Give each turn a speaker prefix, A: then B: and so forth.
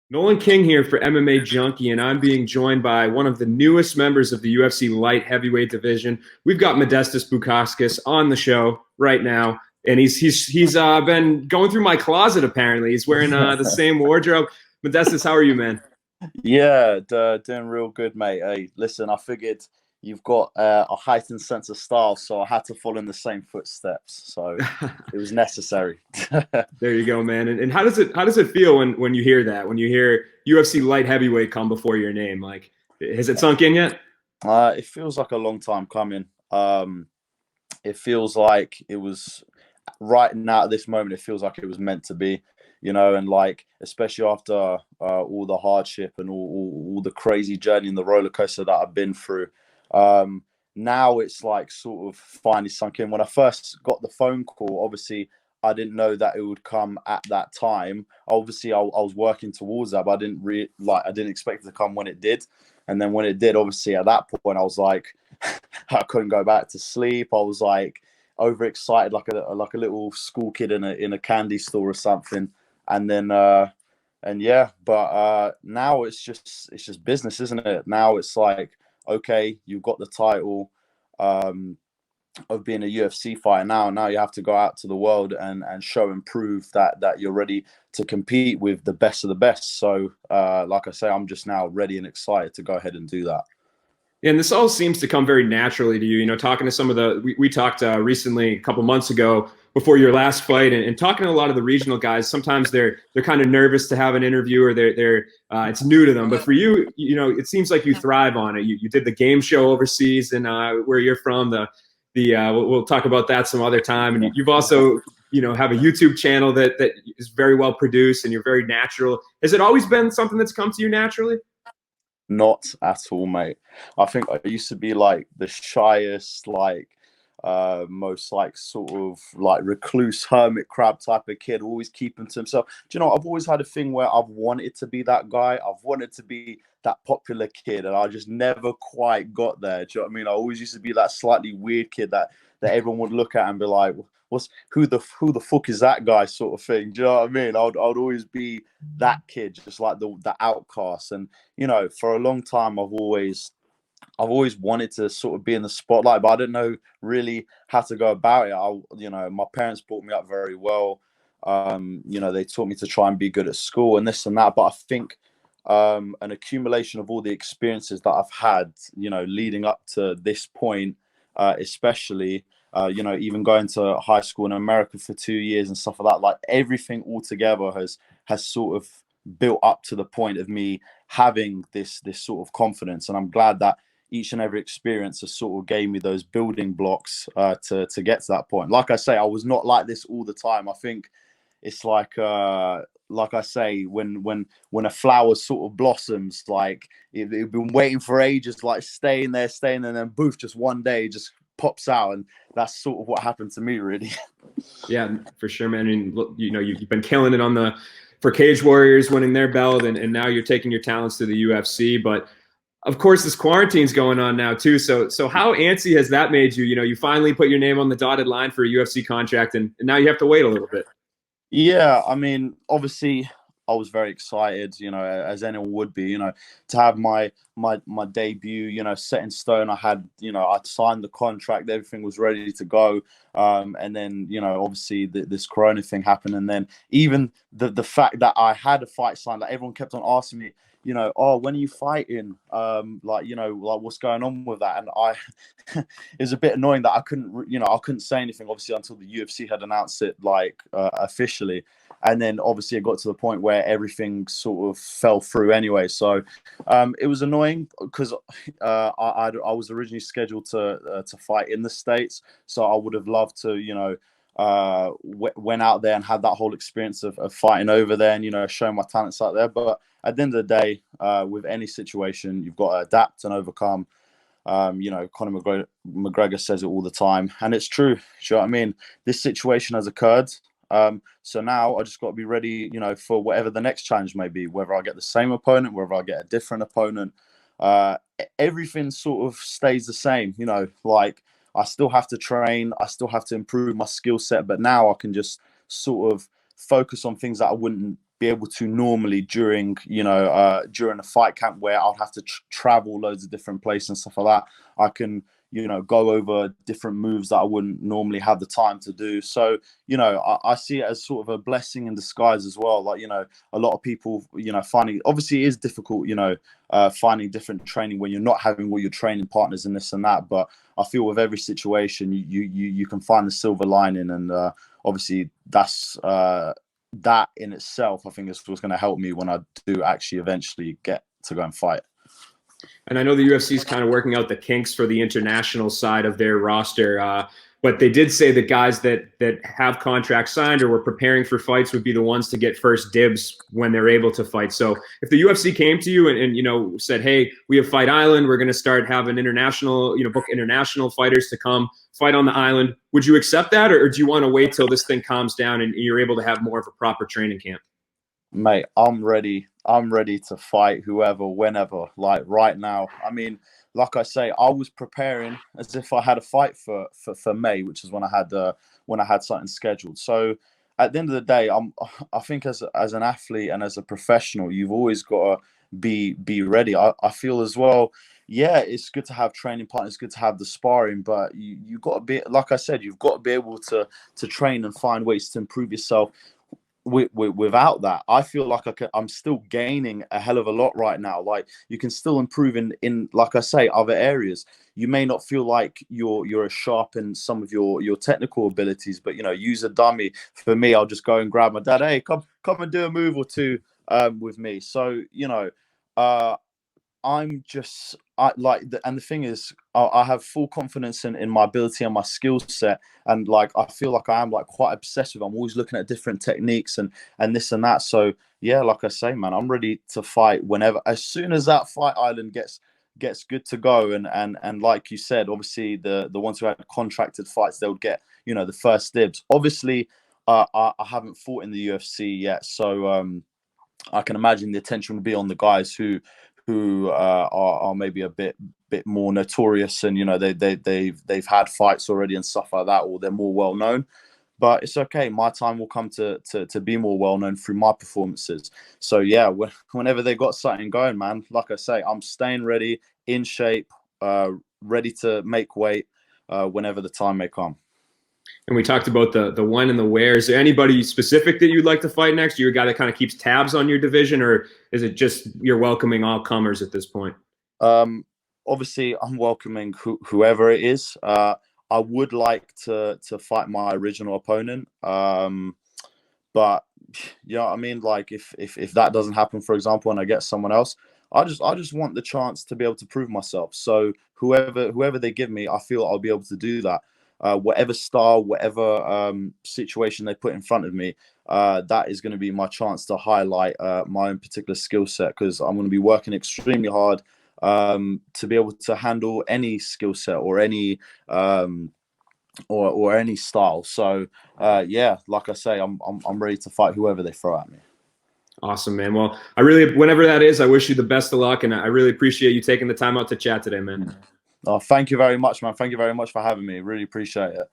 A: Nolan King here for MMA Junkie, and I'm being joined by one of the newest members of the UFC light heavyweight division. We've got Modestas Bukauskas on the show right now, and he's been going through my closet. Apparently, he's wearing the same wardrobe. Modestas, how are you, man?
B: Yeah, doing real good, mate. Hey, listen, I figured you've got a heightened sense of style, so I had to follow in the same footsteps. So it was necessary.
A: There you go, man. And how does it feel when you hear that? When you hear UFC light heavyweight come before your name? Like, has it sunk in yet?
B: It feels like a long time coming. It feels like it was right now at this moment. It feels like it was meant to be, and like especially after all the hardship and all the crazy journey and the roller coaster that I've been through. Um, Now it's like sort of finally sunk in. When I first got the phone call, obviously I didn't know that it would come at that time. Obviously, I was working towards that, but I didn't expect it to come when it did. And then when it did, obviously at that point, I was like, I couldn't go back to sleep. I was like overexcited, like a little school kid in a candy store or something. And then and yeah, but now it's just business, isn't it? Now it's like, okay, you've got the title um, of being a UFC fighter. Now you have to go out to the world and show and prove that you're ready to compete with the best of the best. So, like I say, I'm just now ready and excited to go ahead and do that.
A: And this all seems to come very naturally to you. You know, talking to some of we talked recently a couple months ago before your last fight, and talking to a lot of the regional guys. Sometimes they're kind of nervous to have an interview, or they're it's new to them. But for you, you know, it seems like you thrive on it. You did the game show overseas, and where you're from, we'll talk about that some other time. And you've also have a YouTube channel that is very well produced, and you're very natural. Has it always been something that's come to you naturally?
B: Not at all, mate. I think I used to be like the shyest, like most like sort of like recluse hermit crab type of kid, always keeping to himself. Do you know, I've always had a thing where I've wanted to be that guy. I've wanted to be that popular kid, and I just never quite got there. Do you know what I mean? I always used to be that slightly weird kid that everyone would look at and be like, "What's who the fuck is that guy?" sort of thing. Do you know what I mean? I'd always be that kid, just like the outcast. And for a long time, I've always wanted to sort of be in the spotlight, but I didn't know really how to go about it. My parents brought me up very well. They taught me to try and be good at school and this and that. But I think an accumulation of all the experiences that I've had, leading up to this point, especially, even going to high school in America for 2 years and stuff like that, like everything altogether has sort of built up to the point of me having this sort of confidence. And I'm glad that each and every experience has sort of gave me those building blocks to get to that point. Like I say, I was not like this all the time. I think it's like I say, when a flower sort of blossoms, like it's been waiting for ages, like staying there, and then boof, just one day just pops out. And that's sort of what happened to me, really.
A: Yeah, for sure, man. I mean, look, you've been killing it for Cage Warriors, winning their belt, and now you're taking your talents to the UFC. But of course, this quarantine's going on now too. So how antsy has that made you? You know, you finally put your name on the dotted line for a UFC contract, and now you have to wait a little bit.
B: Yeah, I mean, obviously, I was very excited, as anyone would be, to have my debut, set in stone. I'd signed the contract, everything was ready to go, and then, obviously, this Corona thing happened, and then even the fact that I had a fight signed, like everyone kept on asking me, oh, when are you fighting? Like what's going on with that? And it was a bit annoying that I couldn't say anything, obviously, until the UFC had announced it, like officially. And then obviously it got to the point where everything sort of fell through anyway. So it was annoying because I was originally scheduled to fight in the States. So I would have loved to, went out there and had that whole experience of fighting over there and, showing my talents out there. But at the end of the day, with any situation, you've got to adapt and overcome. Conor McGregor says it all the time, and it's true. Do you know what I mean? This situation has occurred. So now I just got to be ready, for whatever the next challenge may be, whether I get the same opponent, whether I get a different opponent. Everything sort of stays the same, like I still have to train, I still have to improve my skill set, but now I can just sort of focus on things that I wouldn't be able to normally during, during a fight camp where I'll have to travel loads of different places and stuff like that. I can, go over different moves that I wouldn't normally have the time to do. So, I see it as sort of a blessing in disguise as well. Like, a lot of people, finding, obviously it is difficult, finding different training when you're not having all your training partners and this and that. But I feel with every situation, you can find the silver lining. And obviously that's, that in itself, I think is what's going to help me when I do actually eventually get to go and fight.
A: And I know the UFC is kind of working out the kinks for the international side of their roster, but they did say that guys that have contracts signed or were preparing for fights would be the ones to get first dibs when they're able to fight. So if the UFC came to you and said, hey, we have Fight Island, we're going to start having international, book international fighters to come fight on the island, would you accept that, or do you want to wait till this thing calms down and you're able to have more of a proper training camp?
B: Mate, I'm ready. I'm ready to fight whoever, whenever, like right now. I mean, like I say, I was preparing as if I had a fight for May, which is when I had something scheduled. So at the end of the day, I think as an athlete and as a professional, you've always got to be ready. I feel as well. Yeah, it's good to have training partners, it's good to have the sparring, but you got to be, like I said, you've got to be able to train and find ways to improve yourself. Without that, I feel like I'm still gaining a hell of a lot right now. Like, you can still improve in like I say, other areas. You may not feel like you're as sharp in some of your technical abilities, but use a dummy. For me, I'll just go and grab my dad. Hey, come and do a move or two with me. So I'm just and the thing is, I have full confidence in my ability and my skill set, and like I feel like I am like quite obsessive. I'm always looking at different techniques and this and that. So yeah, like I say, man, I'm ready to fight whenever, as soon as that Fight Island gets good to go. And like you said, obviously the ones who had contracted fights, they'll get the first dibs. Obviously, I haven't fought in the UFC yet, so I can imagine the attention would be on the guys who are maybe a bit more notorious, and they've had fights already and stuff like that, or they're more well known. But it's okay. My time will come to be more well known through my performances. So yeah, whenever they got something going, man, like I say, I'm staying ready, in shape, ready to make weight whenever the time may come.
A: And we talked about the when and the where. Is there anybody specific that you'd like to fight next? You're a guy that kind of keeps tabs on your division, or is it just you're welcoming all comers at this point?
B: Obviously, I'm welcoming whoever it is. I would like to fight my original opponent, but I mean, like if that doesn't happen, for example, and I get someone else, I just want the chance to be able to prove myself. So whoever they give me, I feel I'll be able to do that. Whatever style, whatever situation they put in front of me, that is going to be my chance to highlight my own particular skill set, because I'm going to be working extremely hard to be able to handle any skill set or any or any style. So yeah, like I say, I'm ready to fight whoever they throw at me.
A: Awesome, man. Well, whenever that is, I wish you the best of luck, and I really appreciate you taking the time out to chat today, man.
B: Oh, thank you very much, man. Thank you very much for having me. Really appreciate it.